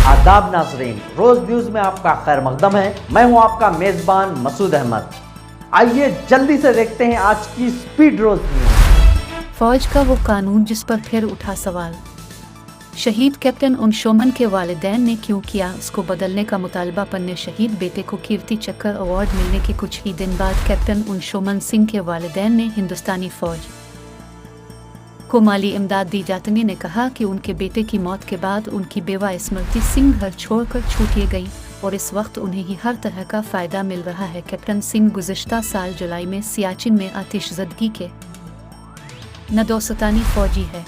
आदाब नाज़रीन, रोज न्यूज में आपका खैर मकदम है। मैं हूं आपका मेजबान मसूद अहमद। आइए जल्दी से देखते हैं आज की स्पीड रोज न्यूज। फौज का वो कानून जिस पर फिर उठा सवाल। शहीद कैप्टन अंशुमन के वालिदैन ने क्यों किया उसको बदलने का मुतालबा। पन्ने शहीद बेटे को कीर्ति चक्र अवार्ड मिलने के कुछ ही दिन बाद कैप्टन अंशुमन सिंह के वालिदैन ने हिंदुस्तानी फौज को माली इमदाद दी। जातनी ने कहा कि उनके बेटे की मौत के बाद उनकी बेवा स्मृति सिंह घर छोड़कर छूटिए गई और इस वक्त उन्हें ही हर तरह का फ़ायदा मिल रहा है। कैप्टन सिंह गुज़िश्ता साल जुलाई में सियाचिन में आतिशज़दगी के नदोसतानी फौजी है।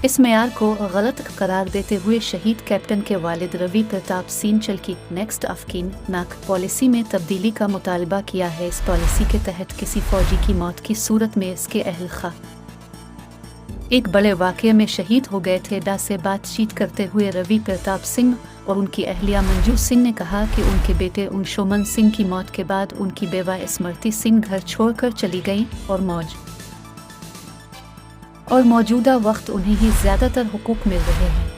इस मेयार को गलत करार देते हुए शहीद कैप्टन के वालिद रवि प्रताप सींचल की नेक्स्ट अफकीन नाक पॉलिसी में तब्दीली का मुतालबा किया है। इस पॉलिसी के तहत किसी फौजी की मौत की सूरत में इसके अहल खा एक बड़े वाक़ये में शहीद हो गए थे। डा से बातचीत करते हुए रवि प्रताप सिंह और उनकी अहलिया मंजू सिंह ने कहा कि उनके बेटे अंशुमन सिंह की मौत के बाद उनकी बेवा स्मृति सिंह घर छोड़कर चली गई और मौजूदा वक्त उन्हें ही ज़्यादातर हुकूक मिल रहे हैं।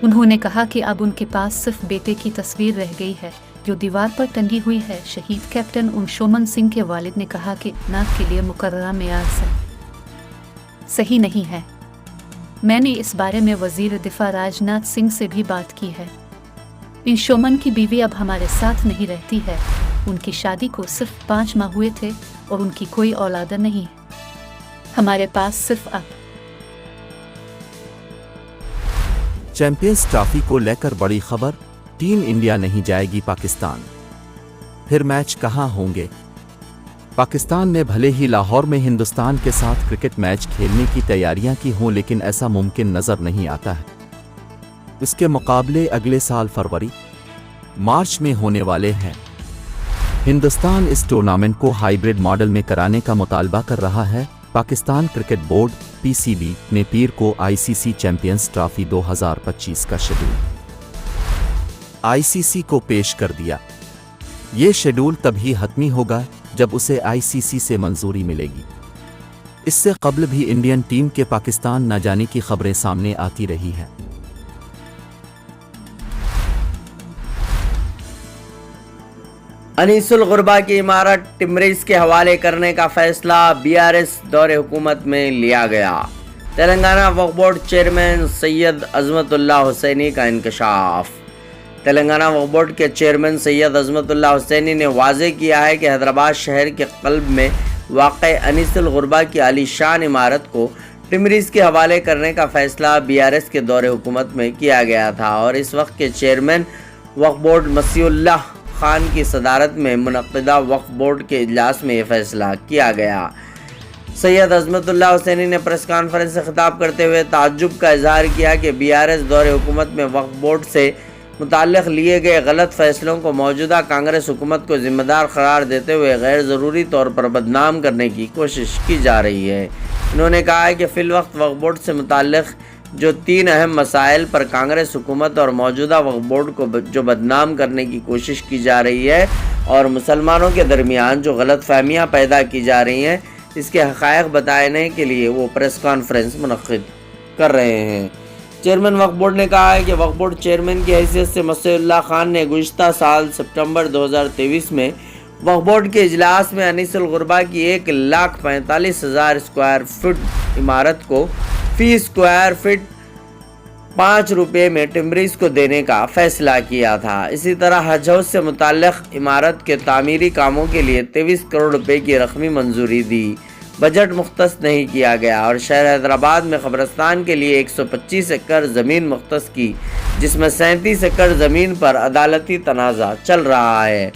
उन्होंने कहा कि अब उनके पास सिर्फ बेटे की तस्वीर रह गई है जो दीवार पर टंगी हुई है। शहीद कैप्टन अंशुमन सिंह के वालिद ने कहा कि नाक के लिए मुकर्ररा मेयार सही नहीं है। मैंने इस बारे में वज़ीर दिफा राजनाथ सिंह से भी बात की है। अंशुमन की बीवी अब हमारे साथ नहीं रहती है। उनकी शादी को सिर्फ 5 माह हुए थे और उनकी कोई औलाद नहीं है। हमारे पास सिर्फ अब चैंपियंस ट्रॉफी को लेकर बड़ी खबर। टीम इंडिया नहीं जाएगी पाकिस्तान। फिर मैच कहां होंगे? पाकिस्तान ने भले ही लाहौर में हिंदुस्तान के साथ क्रिकेट मैच खेलने की तैयारियां की हों, लेकिन ऐसा मुमकिन नजर नहीं आता है। इसके मुकाबले अगले साल फरवरी मार्च में होने वाले हैं। हिंदुस्तान इस टूर्नामेंट को हाइब्रिड मॉडल में कराने का मुतालबा कर रहा है। पाकिस्तान क्रिकेट बोर्ड (पीसीबी) ने पीर को आईसीसी चैंपियंस ट्रॉफी 2025 का शेड्यूल आईसीसी को पेश कर दिया। ये शेड्यूल तभी हतमी होगा जब उसे आईसीसी से मंजूरी मिलेगी। इससे कबल भी इंडियन टीम के पाकिस्तान न जाने की खबरें सामने आती रही हैं। अनीसुल गुरबा की इमारत टिमरीज के हवाले करने का फैसला बीआरएस दौरे हुकूमत में लिया गया। तेलंगाना वक्फ बोर्ड चेयरमैन सैयद अजमतुल्लाह हुसैनी का इंकशाफ। तेलंगाना वक्फ बोर्ड के चेयरमैन सैयद अजमतुल्लाह हुसैनी ने वाज़े किया है कि हैदराबाद शहर के क़ल्ब में वाक़े अनीसुल गुरबा की आलीशान इमारत को टिमरीज के हवाले करने का फैसला बीआरएस के दौरे हुकूमत में किया गया था और इस वक्त के चेयरमैन वक्फ बोर्ड मसीउल्लाह खान की सदारत में मुनक़्क़िदा वक्फ बोर्ड के इजलास में यह फैसला किया गया। सैयद अज़मतुल्लाह हुसैनी ने प्रेस कॉन्फ्रेंस से खिताब करते हुए ताज्जुब का इजहार किया कि बीआरएस दौरे हुकूमत में वक्फ बोर्ड से मुताल्लिक़ लिए गए गलत फैसलों को मौजूदा कांग्रेस हुकूमत को ज़िम्मेदार करार देते हुए गैर ज़रूरी तौर पर बदनाम करने की कोशिश की जा रही है। उन्होंने कहा है कि फ़िलवक्त वक्फ बोर्ड से मुताल्लिक़ जो 3 अहम मसाइल पर कांग्रेस हुकूमत और मौजूदा वक्फ बोर्ड को जो बदनाम करने की कोशिश की जा रही है और मुसलमानों के दरमियान जो गलत फहमियाँ पैदा की जा रही हैं, इसके हक़ाइक़ बताने के लिए वो प्रेस कॉन्फ्रेंस मुनक़्क़िद कर रहे हैं। चेयरमैन वक्फ बोर्ड ने कहा है कि वक्फ बोर्ड चेयरमैन की हैसियत से मसीउल्लाह खान ने गुज़िश्ता साल सितंबर 2023 में वक्फ बोर्ड के इजलास में अनीसुल गुरबा की 1,45,000 स्क्वायर फुट इमारत को फी स्क्वायर फीट 5 रुपये में टिमरीज को देने का फैसला किया था। इसी तरह हज हाउस से मुताल्लिक़ इमारत के तामीरी कामों के लिए 23 करोड़ रुपए की रकमी मंजूरी दी। बजट मुख्तस नहीं किया गया और शहर हैदराबाद में कब्रिस्तान के लिए 125 एकड़ ज़मीन मुख्तस की, जिसमें 37 एकड़ ज़मीन पर अदालती तनाज़ा चल रहा है।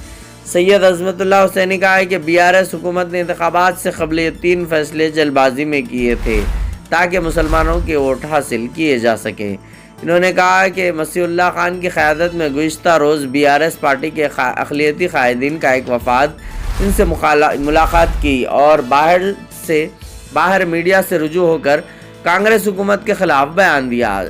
सैयद अज़मतुल्लाह हुसैनी कहा है कि बीआरएस हुकूमत ने इंतखाबात से क़बल ये 3 फैसले जल्दबाजी में किए थे ताकि मुसलमानों के वोट हासिल किए जा सकें। इन्होंने कहा कि मसीउल्लाह खान की क़यादत में गुज़िश्ता रोज़ बीआरएस पार्टी के अक़लियती क़ायदीन का एक वफ़ाद इनसे मुलाकात की और बाहर मीडिया से रुजू होकर कांग्रेस हुकूमत के ख़िलाफ़ बयान दिया,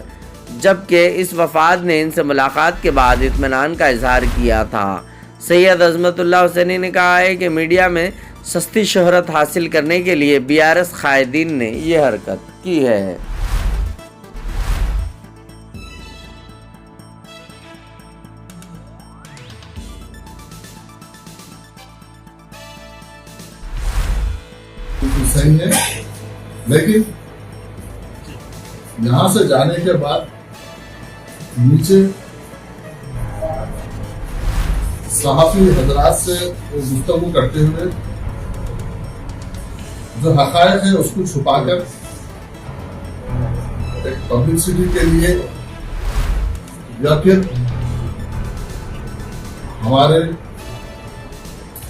जबकि इस वफ़ाद ने इनसे मुलाकात के बाद इत्मीनान का इजहार किया था। सैयद अज़मतुल्लाह हुसैनी ने कहा है कि मीडिया में सस्ती शोहरत हासिल करने के लिए बीआरएस क़ायदीन ने यह हरकत की है। नहीं है, लेकिन यहाँ से जाने के बाद नीचे सहाफी हजरात से गुफ्तगू करते हुए जो हक़ाइक़ है उसको छुपाकर एक पब्लिसिटी के लिए या फिर हमारे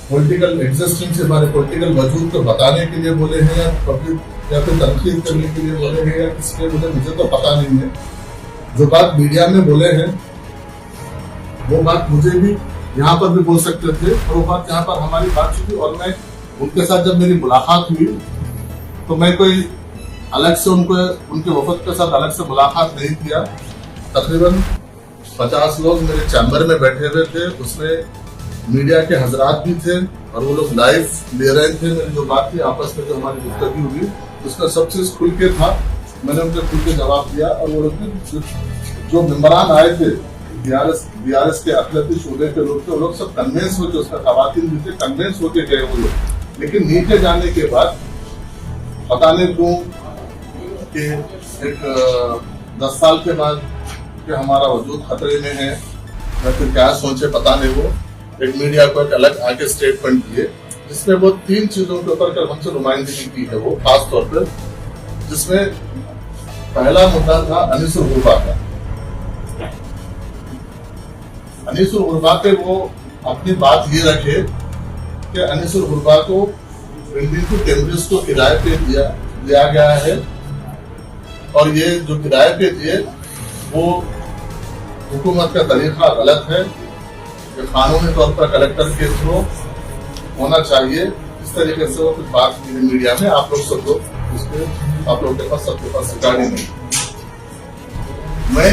पॉलिटिकल एग्जिस्टेंस से हमारे पॉलिटिकल वजूद को बताने के लिए बोले हैं, या पब्लिक या फिर तनकीद करने के लिए बोले हैं, या किसके मुझे तो पता नहीं है। जो बात मीडिया में बोले हैं वो बात मुझे भी यहाँ पर भी बोल सकते थे, और वो बात यहाँ पर हमारी बात चुकी। और मैं उनके साथ जब मेरी मुलाकात हुई तो मैं कोई अलग से उनके वफद के साथ अलग से मुलाकात नहीं किया। तकरीबन 50 लोग मेरे चैम्बर में बैठे हुए थे, उसमें मीडिया के हजरात भी थे और वो लोग लाइव ले रहे थे। मेरी जो बात थी आपस में जो हमारी गुफ्तगू हुई उसका सब चीज खुल के था, मैंने उनके खुल के जवाब दिया। और वो लोग जो मेंबरान आए थे बीआरएस के अखिलती शोबे के लोग थे, वो लोग सब कन्वेंस होके, उसका खवातीन भी थे, कन्वेंस होके गए वो लोग। लेकिन नीचे जाने के बाद पता नहीं क्यों कि एक 10 साल के बाद कि हमारा वजूद खतरे में है या फिर क्या सोचे पता नहीं, वो एक मीडिया को एक अलग आगे स्टेटमेंट दिए जिसमें वो 3 चीजों के ऊपर हमसे नुमाइंदगी की है। वो खास तौर पर जिसमें पहला मुद्दा था अनीसुल गुरबा का। अनीसुल गुरबा पे वो अपनी बात ये रखे कि अनीसुल गुरबा को बिल्डिंग को टेम्परेचर को किराए पे दिया गया है, और ये जो किराए पे दिए वो हुकूमत का तरीका गलत है, कि कानूनी तौर पर कलेक्टर के थ्रू होना चाहिए। इस तरीके से वो कुछ बात की मीडिया में, आप लोग सब लोग उसके आप लोगों के पास सबके पास रिकॉर्डिंग नहीं। मैं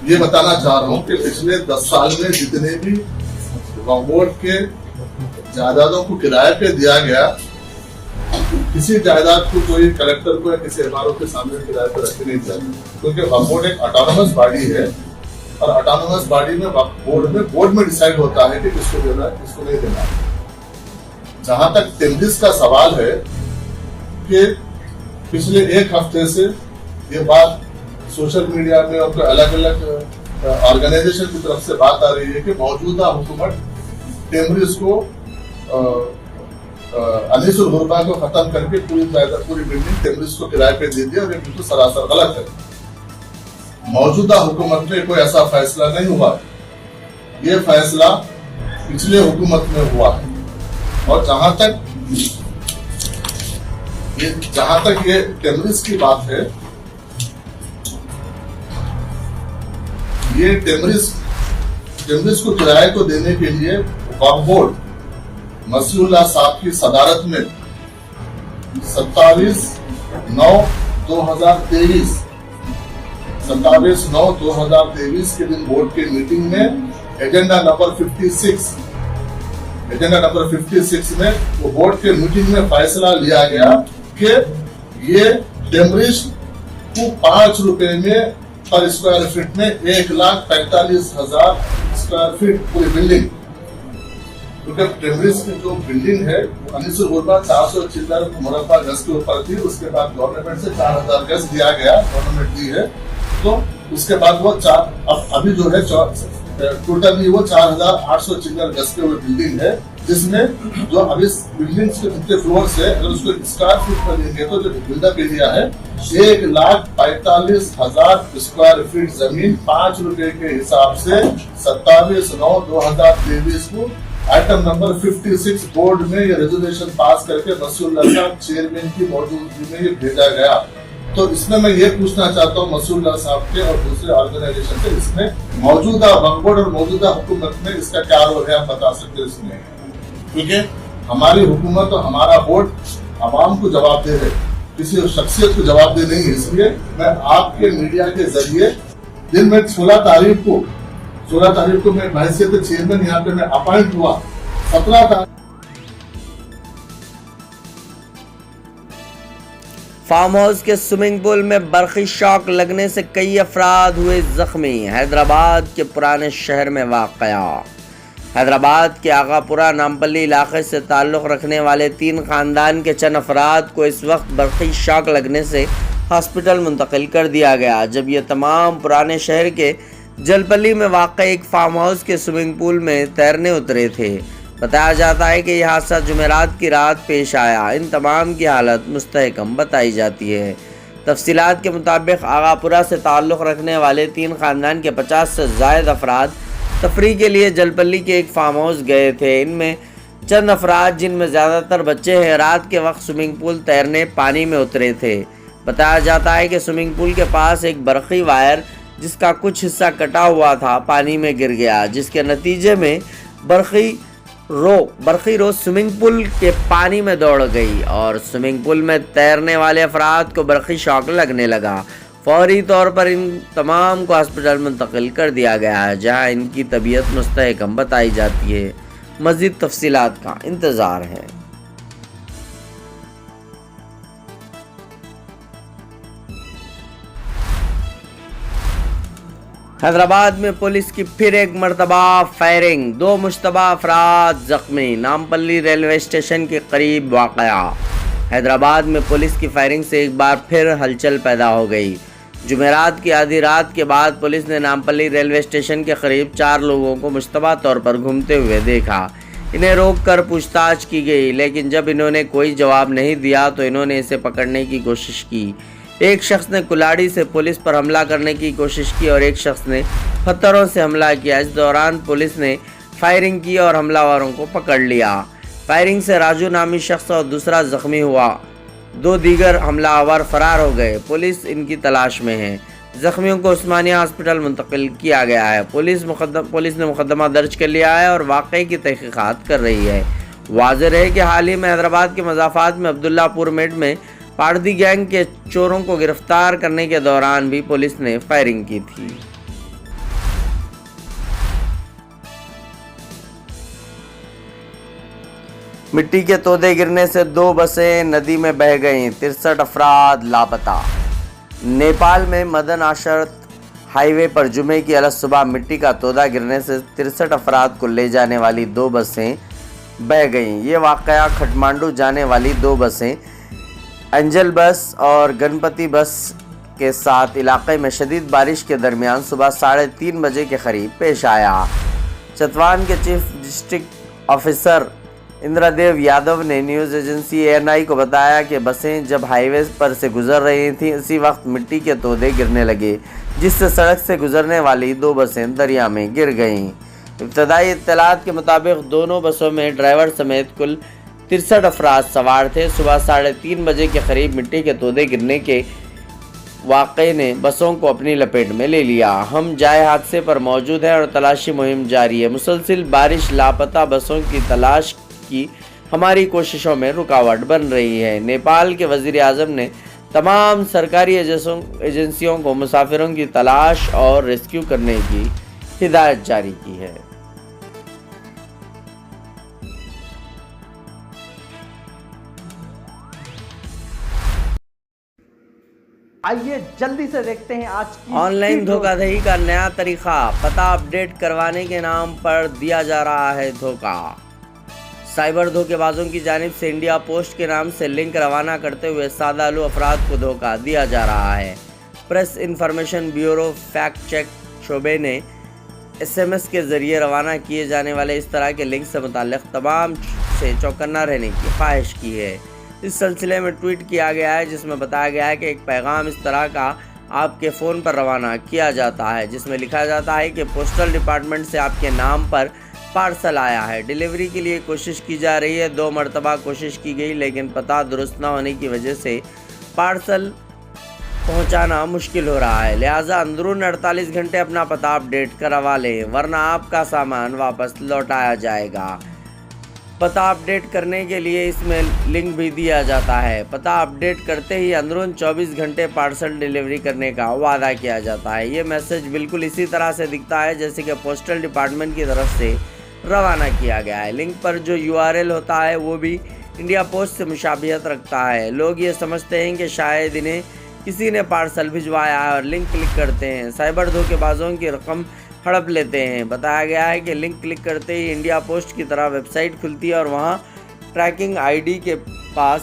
ये बताना चाह रहा हूँ कि पिछले 10 साल में जितने भी वक्फ के जायदादों को किराए पे दिया गया, किसी जायदाद को कोई कलेक्टर को या किसी इमारत के सामने किराए पे रखे नहीं जाते, क्योंकि वक्फ बोर्ड एक ऑटोनोमस बॉडी है और ऑटोनोमस बॉडी में वक्फ बोर्ड में डिसाइड होता है कि किसको देना है किसको नहीं देना है। जहां तक टेम्परेचर का सवाल है कि पिछले 1 हफ्ते से ये बात सोशल मीडिया में और अलग अलग ऑर्गेनाइजेशन की तरफ से बात आ रही है कि मौजूदा हुकूमत टेम्परेचर को अनीसुल गुरबा को खत्म करके पूरी बिल्डिंग टेम्परेचर को किराए पे दे दिया, और ये बिल्कुल सरासर गलत है। मौजूदा हुकूमत में कोई ऐसा फैसला नहीं हुआ, ये फैसला पिछले हुकूमत में हुआ है। और जहां तक ये टेम्परेचर की बात है, ये टेम्परेचर को किराए को देने के लिए वक्फ बोर्ड मसीहुल्लाह साहब की सदारत में 27/9/2023 के दिन बोर्ड के मीटिंग में एजेंडा नंबर 56 में वो बोर्ड के मीटिंग में फैसला लिया गया कि ये टेम्परेचर को 5 रुपए में पर स्क्वायर फीट में 1,45,000 स्क्वायर फीट पूरी बिल्डिंग, क्योंकि टेम्परेचर की जो बिल्डिंग है अनीसुल गुरबा 400 चिल्लर मुरब्बा गज के ऊपर थी, उसके बाद गवर्नमेंट से 4,000 गज दिया गया, गवर्नमेंट दी है। तो उसके बाद वो अभी जो है टोटली वो 4,800 चिल्लर गज के वो बिल्डिंग है, जिसमें जो अभी बिल्डिंग के जितने फ्लोर से अगर उसको स्क्वायर फीट पर लेंगे तो जो बिल्डअप एरिया है 1,45,000 स्क्वायर फीट जमीन 5 रुपए के हिसाब से 27/9/2023 को आइटम नंबर 56 बोर्ड में ये रेजोल्यूशन पास करके मसीहुल्लाह साहब चेयरमैन की मौजूदगी में ये भेजा गया। तो इसमें मैं ये पूछना चाहता हूँ मसीहुल्लाह साहब के और दूसरे ऑर्गेनाइजेशन से, इसमें मौजूदा वक्फ बोर्ड और मौजूदा हुकूमत में इसका क्या रोल है, आप बता सकते हैं इसमें? क्योंकि हमारी हुकूमत और हमारा बोर्ड आवाम को जवाब दे रहे, किसी शख्सियत को जवाब दे नहीं है। इसलिए मैं आपके मीडिया के जरिए दिन में 16 तारीख को मैं हैसियत चेयरमैन यहाँ पे मैं अपॉइंट हुआ, 17 तारीख फार्म हाउस के स्विमिंग पूल में बरक़ी शॉक लगने से कई अफराद हुए जख्मी। हैदराबाद के पुराने शहर में वाक़या। حیدرآباد کے آغاپورہ نامپلی علاقے سے تعلق رکھنے والے 3 خاندان کے چند افراد کو اس وقت برقی شاک لگنے سے ہاسپٹل منتقل کر دیا گیا، جب یہ تمام پرانے شہر کے جلپلی میں واقع ایک فارم ہاؤس کے سوئمنگ پول میں تیرنے اترے تھے۔ بتایا جاتا ہے کہ یہ حادثہ جمعرات کی رات پیش آیا۔ ان تمام کی حالت مستحکم بتائی جاتی ہے۔ تفصیلات کے مطابق آغاپورہ سے تعلق رکھنے والے 3 خاندان کے 50 سے زائد افراد تفریح کے لیے جلپلی کے ایک فارم ہاؤس گئے تھے۔ ان میں چند افراد، جن میں زیادہ تر بچے ہیں، رات کے وقت سوئمنگ پول تیرنے پانی میں اترے تھے۔ بتایا جاتا ہے کہ سوئمنگ پول کے پاس ایک برقی وائر جس کا کچھ حصہ کٹا ہوا تھا پانی میں گر گیا، جس کے نتیجے میں برقی رو سوئمنگ پول کے پانی میں دوڑ گئی اور سوئمنگ پول میں تیرنے والے افراد کو برقی شاک لگنے لگا۔ فوری طور پر ان تمام کو ہاسپٹل منتقل کر دیا گیا ہے، جہاں ان کی طبیعت مستحکم بتائی جاتی ہے۔ مزید تفصیلات کا انتظار ہے۔ حیدرآباد میں پولیس کی پھر ایک مرتبہ فائرنگ، 2 مشتبہ افراد زخمی، نامپلی ریلوے اسٹیشن کے قریب واقعہ۔ حیدرآباد میں پولیس کی فائرنگ سے ایک بار پھر ہلچل پیدا ہو گئی۔ جمعرات کی آدھی رات کے بعد پولیس نے نامپلی ریلوے اسٹیشن کے قریب 4 لوگوں کو مشتبہ طور پر گھومتے ہوئے دیکھا۔ انہیں روک کر پوچھ تاچھ کی گئی، لیکن جب انہوں نے کوئی جواب نہیں دیا تو انہوں نے اسے پکڑنے کی کوشش کی۔ ایک شخص نے کلاڑی سے پولیس پر حملہ کرنے کی کوشش کی اور ایک شخص نے پتھروں سے حملہ کیا۔ اس دوران پولیس نے فائرنگ کی اور حملہ واروں کو پکڑ لیا۔ فائرنگ سے راجو نامی شخص اور دوسرا زخمی ہوا۔ 2 دیگر حملہ آور فرار ہو گئے۔ پولیس ان کی تلاش میں ہے۔ زخمیوں کو عثمانیہ ہاسپٹل منتقل کیا گیا ہے۔ پولیس نے مقدمہ درج کر لیا ہے اور واقعے کی تحقیقات کر رہی ہے۔ واضح رہے کہ حال ہی میں حیدرآباد کے مضافات میں عبداللہ پور میڈ میں پاردی گینگ کے چوروں کو گرفتار کرنے کے دوران بھی پولیس نے فائرنگ کی تھی۔ مٹی کے تودے گرنے سے 2 بسیں ندی میں بہہ گئیں، 63 افراد لاپتہ۔ نیپال میں مدن آشرت ہائی وے پر جمعے کی علیہ صبح مٹی کا تودا گرنے سے 63 افراد کو لے جانے والی 2 بسیں بہہ گئیں۔ یہ واقعہ کھٹمانڈو جانے والی 2 بسیں انجل بس اور گنپتی بس کے ساتھ علاقے میں شدید بارش کے درمیان صبح 3:30 بجے کے قریب پیش آیا۔ چتوان کے چیف ڈسٹرکٹ آفیسر اندرادیو یادو نے نیوز ایجنسی ANI کو بتایا کہ بسیں جب ہائی وے پر سے گزر رہی تھیں، اسی وقت مٹی کے تودے گرنے لگے، جس سے سڑک سے گزرنے والی 2 بسیں دریا میں گر گئیں۔ ابتدائی اطلاعات کے مطابق دونوں بسوں میں ڈرائیور سمیت کل 63 افراد سوار تھے۔ صبح 3:30 بجے کے قریب مٹی کے تودے گرنے کے واقعے نے بسوں کو اپنی لپیٹ میں لے لیا۔ ہم جائے حادثے پر موجود ہیں اور تلاشی مہم جاری ہے۔ مسلسل بارش لاپتہ بسوں کی تلاش کی ہماری کوششوں میں رکاوٹ بن رہی ہے۔ نیپال کے وزیر اعظم نے تمام سرکاری ایجنسیوں کو مسافروں کی تلاش اور ریسکیو کرنے کی ہدایت جاری کی ہے۔ آئیے جلدی سے دیکھتے ہیں آج کی آن لائن دھوکہ دہی کا نیا طریقہ، پتہ اپڈیٹ کروانے کے نام پر دیا جا رہا ہے دھوکہ۔ سائبر دھوکے بازوں کی جانب سے انڈیا پوسٹ کے نام سے لنک روانہ کرتے ہوئے سادہ لو افراد کو دھوکہ دیا جا رہا ہے۔ Press information bureau fact check شعبے نے SMS کے ذریعے روانہ کیے جانے والے اس طرح کے لنک سے متعلق تمام سے چوکنا رہنے کی خواہش کی ہے۔ اس سلسلے میں ٹویٹ کیا گیا ہے، جس میں بتایا گیا ہے کہ ایک پیغام اس طرح کا آپ کے فون پر روانہ کیا جاتا ہے، جس میں لکھا جاتا ہے کہ پوسٹل ڈپارٹمنٹ سے آپ کے نام پر پارسل آیا ہے، ڈیلیوری کے لیے کوشش کی جا رہی ہے۔ 2 مرتبہ کوشش کی گئی لیکن پتہ درست نہ ہونے کی وجہ سے پارسل پہنچانا مشکل ہو رہا ہے، لہٰذا اندرون 48 گھنٹے اپنا پتہ اپڈیٹ کروا لیں ورنہ آپ کا سامان واپس لوٹایا جائے گا۔ پتہ اپڈیٹ کرنے کے لیے اس میں لنک بھی دیا جاتا ہے۔ پتہ اپڈیٹ کرتے ہی اندرون 24 گھنٹے پارسل ڈیلیوری کرنے کا وعدہ کیا جاتا ہے۔ یہ میسج بالکل اسی طرح سے دکھتا ہے جیسے کہ پوسٹل ڈپارٹمنٹ کی طرف سے روانہ کیا گیا ہے۔ لنک پر جو URL ہوتا ہے وہ بھی انڈیا پوسٹ سے مشابہت رکھتا ہے۔ لوگ یہ سمجھتے ہیں کہ شاید انہیں کسی نے پارسل بھجوایا ہے اور لنک کلک کرتے ہیں۔ سائبر دھوکے بازوں کی رقم हड़प लेते हैं। बताया गया है कि लिंक क्लिक करते ही इंडिया पोस्ट की तरह वेबसाइट खुलती है और वहां ट्रैकिंग आईडी के पास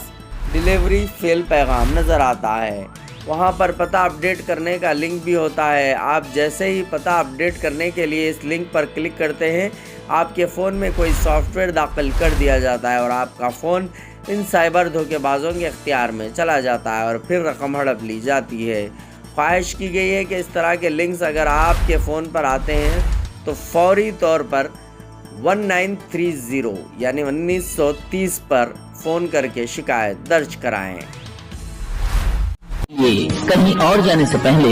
डिलीवरी फेल पैगाम नज़र आता है। वहां पर पता अपडेट करने का लिंक भी होता है। आप जैसे ही पता अपडेट करने के लिए इस लिंक पर क्लिक करते हैं, आपके फ़ोन में कोई सॉफ्टवेयर दाखिल कर दिया जाता है और आपका फ़ोन इन साइबर धोखेबाजों के इख्तियार में चला जाता है और फिर रकम हड़प ली जाती है। ख्वाहिश की गई है कि इस तरह के लिंक्स अगर आपके फ़ोन पर आते हैं तो फौरी तौर पर 1930 यानी 1930 पर फ़ोन करके शिकायत दर्ज कराएं। ये कहीं और जाने से पहले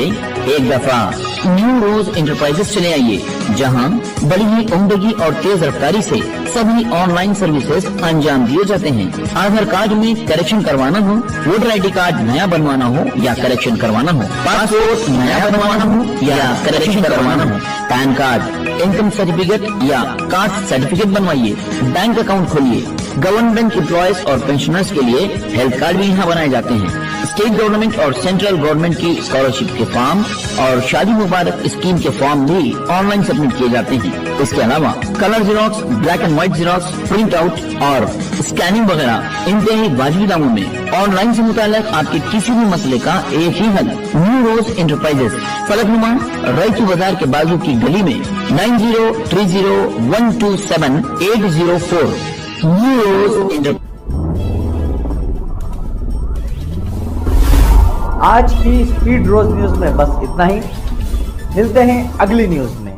एक दफा न्यू रोज इंटरप्राइजेस चले आइए, जहां बड़ी ही उम्दगी और तेज रफ्तारी से सभी ऑनलाइन सर्विसेज अंजाम दिए जाते हैं। आधार कार्ड में करेक्शन करवाना हो, वोटर ID कार्ड नया बनवाना हो या करेक्शन करवाना हो, पासपोर्ट नया बनवाना हो या करेक्शन करवाना हो, पैन कार्ड, इनकम सर्टिफिकेट या कास्ट सर्टिफिकेट बनवाइए, बैंक अकाउंट खोलिए। गवर्नमेंट एम्प्लॉयज और पेंशनर्स के लिए हेल्थ कार्ड भी यहाँ बनाए जाते हैं। स्टेट गवर्नमेंट और सेंट्रल गवर्नमेंट की स्कॉलरशिप के फॉर्म और शादी मुबारक स्कीम के फॉर्म भी ऑनलाइन सबमिट किए जाते हैं। इसके अलावा colour xerox, black and white xerox, print out और स्कैनिंग वगैरह इंतहाई वाजिबी दामों में ऑनलाइन से मुताल्लिक आपके किसी भी मसले का एक ही हल। न्यू रोज इंटरप्राइजेस, फलकनुमा रईकी बाजार के बाजू की गली में 9030127804। न्यू रोज इंटरप्राइजेस। आज की स्पीड रोज न्यूज में बस इतना ही। मिलते हैं अगली न्यूज में।